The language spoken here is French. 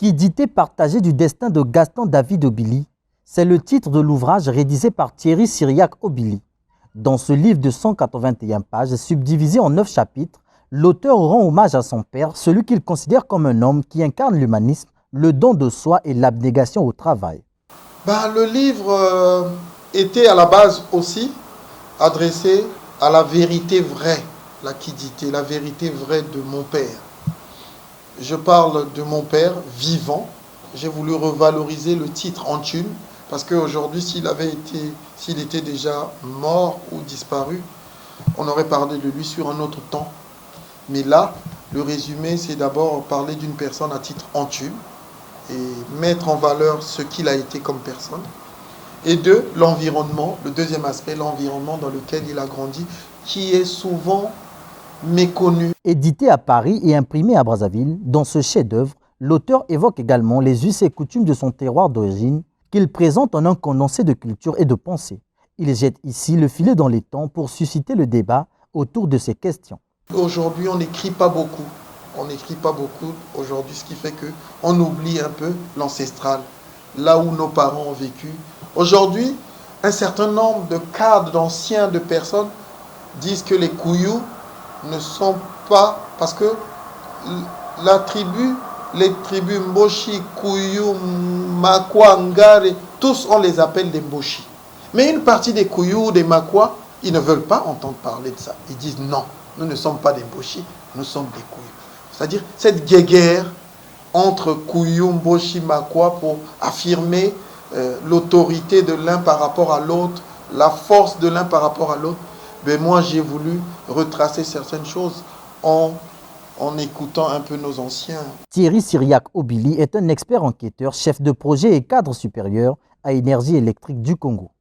Quiddité partagée du destin de Gaston David Obilly, c'est le titre de l'ouvrage rédigé par Thierry Cyriaque Obilly. Dans ce livre de 181 pages, subdivisé en 9 chapitres, l'auteur rend hommage à son père, celui qu'il considère comme un homme qui incarne l'humanisme, le don de soi et l'abnégation au travail. Le livre était à la base aussi adressé à la vérité vraie, la quiddité, la vérité vraie de mon père. Je parle de mon père vivant. J'ai voulu revaloriser le titre Antune parce qu'aujourd'hui, s'il était déjà mort ou disparu, on aurait parlé de lui sur un autre temps. Mais là, le résumé, c'est d'abord parler d'une personne à titre Antune et mettre en valeur ce qu'il a été comme personne. Et de l'environnement, le deuxième aspect, l'environnement dans lequel il a grandi, qui est souvent méconnu. Édité à Paris et imprimé à Brazzaville, dans ce chef-d'œuvre, l'auteur évoque également les us et coutumes de son terroir d'origine qu'il présente en un condensé de culture et de pensée. Il jette ici le filet dans les temps pour susciter le débat autour de ces questions. Aujourd'hui, on n'écrit pas beaucoup. On n'écrit pas beaucoup aujourd'hui, ce qui fait qu'on oublie un peu l'ancestral, là où nos parents ont vécu. Aujourd'hui, un certain nombre de cadres d'anciens, de personnes, disent que les Kouyou ne sont pas, parce que les tribus Mboshi, Kouyou, Makwa, Ngare, tous on les appelle des Mboshi. Mais une partie des Kouyou, des Makwa, ils ne veulent pas entendre parler de ça. Ils disent non, nous ne sommes pas des Mboshi, nous sommes des Kouyou. C'est-à-dire cette guéguerre entre Kouyou, Mboshi, Makwa pour affirmer l'autorité de l'un par rapport à l'autre, la force de l'un par rapport à l'autre. Mais moi, j'ai voulu retracer certaines choses en écoutant un peu nos anciens. Thierry Cyriaque Obilly est un expert enquêteur, chef de projet et cadre supérieur à Énergie électrique du Congo.